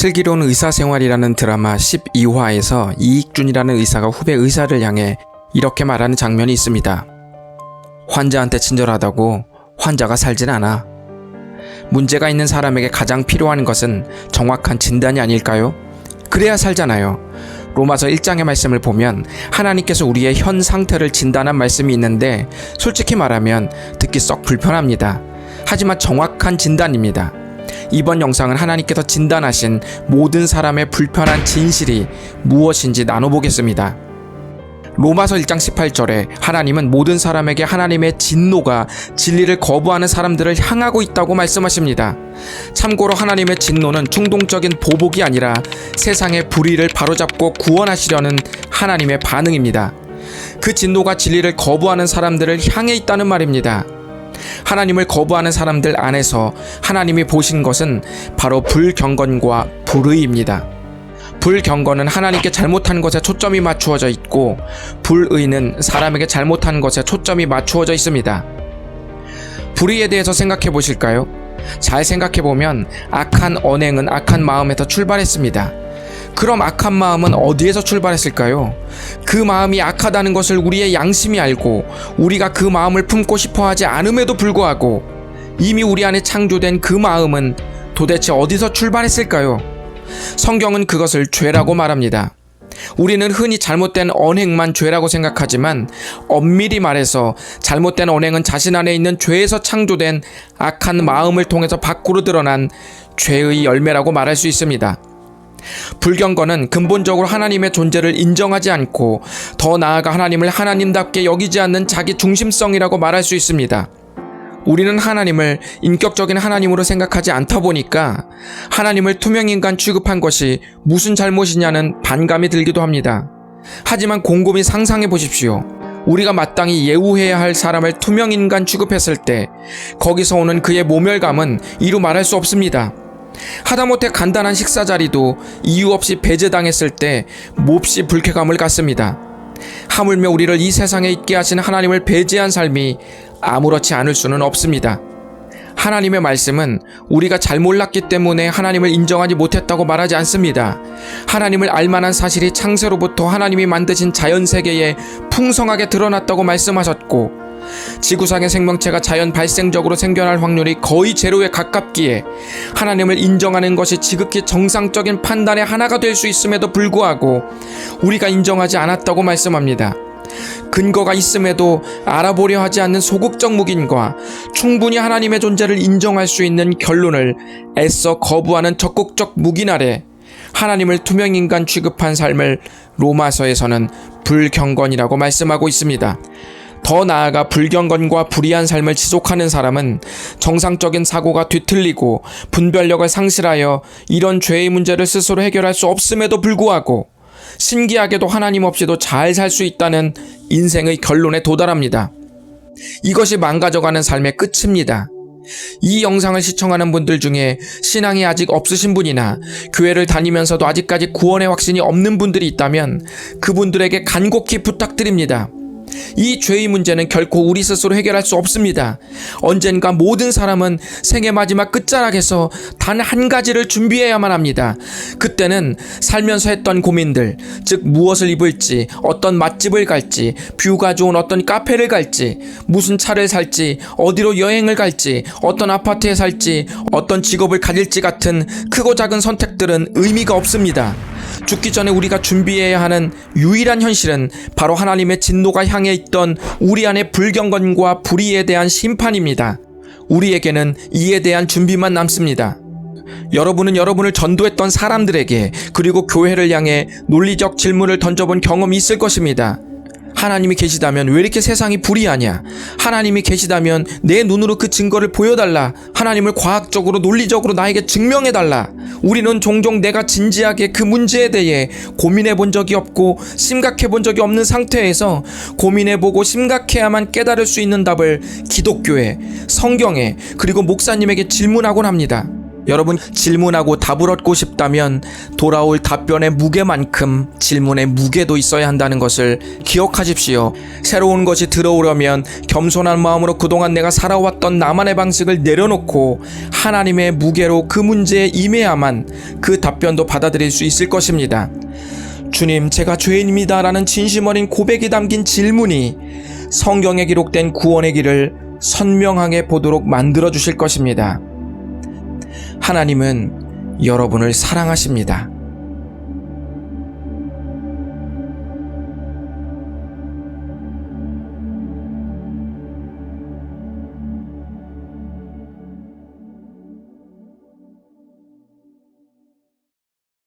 슬기로운 의사생활이라는 드라마 12화에서 이익준이라는 의사가 후배 의사를 향해 이렇게 말하는 장면이 있습니다. 환자한테 친절하다고 환자가 살진 않아. 문제가 있는 사람에게 가장 필요한 것은 정확한 진단이 아닐까요? 그래야 살잖아요. 로마서 1장의 말씀을 보면 하나님께서 우리의 현 상태를 진단한 말씀이 있는데 솔직히 말하면 듣기 썩 불편합니다. 하지만 정확한 진단입니다. 이번 영상은 하나님께서 진단하신 모든 사람의 불편한 진실이 무엇인지 나눠보겠습니다. 로마서 1장 18절에 하나님은 모든 사람에게 하나님의 진노가 진리를 거부하는 사람들을 향하고 있다고 말씀하십니다. 참고로 하나님의 진노는 충동적인 보복이 아니라 세상의 불의를 바로잡고 구원하시려는 하나님의 반응입니다. 그 진노가 진리를 거부하는 사람들을 향해 있다는 말입니다. 하나님을 거부하는 사람들 안에서 하나님이 보신 것은 바로 불경건과 불의입니다. 불경건은 하나님께 잘못한 것에 초점이 맞추어져 있고 불의는 사람에게 잘못한 것에 초점이 맞추어져 있습니다. 불의에 대해서 생각해 보실까요? 잘 생각해 보면 악한 언행은 악한 마음에서 출발했습니다. 그럼 악한 마음은 어디에서 출발했을까요? 그 마음이 악하다는 것을 우리의 양심이 알고 우리가 그 마음을 품고 싶어 하지 않음에도 불구하고 이미 우리 안에 창조된 그 마음은 도대체 어디서 출발했을까요? 성경은 그것을 죄라고 말합니다. 우리는 흔히 잘못된 언행만 죄라고 생각하지만 엄밀히 말해서 잘못된 언행은 자신 안에 있는 죄에서 창조된 악한 마음을 통해서 밖으로 드러난 죄의 열매라고 말할 수 있습니다. 불경건은 근본적으로 하나님의 존재를 인정하지 않고 더 나아가 하나님을 하나님답게 여기지 않는 자기 중심성이라고 말할 수 있습니다. 우리는 하나님을 인격적인 하나님으로 생각하지 않다 보니까 하나님을 투명인간 취급한 것이 무슨 잘못이냐는 반감이 들기도 합니다. 하지만 곰곰이 상상해 보십시오. 우리가 마땅히 예우해야 할 사람을 투명인간 취급했을 때 거기서 오는 그의 모멸감은 이루 말할 수 없습니다. 하다못해 간단한 식사 자리도 이유 없이 배제당했을 때 몹시 불쾌감을 갖습니다. 하물며 우리를 이 세상에 있게 하신 하나님을 배제한 삶이 아무렇지 않을 수는 없습니다. 하나님의 말씀은 우리가 잘 몰랐기 때문에 하나님을 인정하지 못했다고 말하지 않습니다. 하나님을 알만한 사실이 창세로부터 하나님이 만드신 자연세계에 풍성하게 드러났다고 말씀하셨고 지구상의 생명체가 자연 발생적으로 생겨날 확률이 거의 제로에 가깝기에 하나님을 인정하는 것이 지극히 정상적인 판단의 하나가 될 수 있음에도 불구하고 우리가 인정하지 않았다고 말씀합니다. 근거가 있음에도 알아보려 하지 않는 소극적 묵인과 충분히 하나님의 존재를 인정할 수 있는 결론을 애써 거부하는 적극적 묵인 아래 하나님을 투명인간 취급한 삶을 로마서에서는 불경건이라고 말씀하고 있습니다. 더 나아가 불경건과 불의한 삶을 지속하는 사람은 정상적인 사고가 뒤틀리고 분별력을 상실하여 이런 죄의 문제를 스스로 해결할 수 없음에도 불구하고 신기하게도 하나님 없이도 잘 살 수 있다는 인생의 결론에 도달합니다. 이것이 망가져가는 삶의 끝입니다. 이 영상을 시청하는 분들 중에 신앙이 아직 없으신 분이나 교회를 다니면서도 아직까지 구원의 확신이 없는 분들이 있다면 그분들에게 간곡히 부탁드립니다. 이 죄의 문제는 결코 우리 스스로 해결할 수 없습니다. 언젠가 모든 사람은 생의 마지막 끝자락에서 단 한 가지를 준비해야만 합니다. 그때는 살면서 했던 고민들, 즉 무엇을 입을지, 어떤 맛집을 갈지, 뷰가 좋은 어떤 카페를 갈지, 무슨 차를 살지, 어디로 여행을 갈지, 어떤 아파트에 살지, 어떤 직업을 가질지 같은 크고 작은 선택들은 의미가 없습니다. 죽기 전에 우리가 준비해야 하는 유일한 현실은 바로 하나님의 진노가 향해 있던 우리 안의 불경건과 불의에 대한 심판입니다. 우리에게는 이에 대한 준비만 남습니다. 여러분은 여러분을 전도했던 사람들에게 그리고 교회를 향해 논리적 질문을 던져본 경험이 있을 것입니다. 하나님이 계시다면 왜 이렇게 세상이 불의하냐? 하나님이 계시다면 내 눈으로 그 증거를 보여달라. 하나님을 과학적으로 논리적으로 나에게 증명해달라. 우리는 종종 내가 진지하게 그 문제에 대해 고민해본 적이 없고 심각해본 적이 없는 상태에서 고민해보고 심각해야만 깨달을 수 있는 답을 기독교에, 성경에, 그리고 목사님에게 질문하곤 합니다. 여러분, 질문하고 답을 얻고 싶다면 돌아올 답변의 무게만큼 질문의 무게도 있어야 한다는 것을 기억하십시오. 새로운 것이 들어오려면 겸손한 마음으로 그동안 내가 살아왔던 나만의 방식을 내려놓고 하나님의 무게로 그 문제에 임해야만 그 답변도 받아들일 수 있을 것입니다. 주님, 제가 죄인입니다 라는 진심 어린 고백이 담긴 질문이 성경에 기록된 구원의 길을 선명하게 보도록 만들어 주실 것입니다. 하나님은 여러분을 사랑하십니다.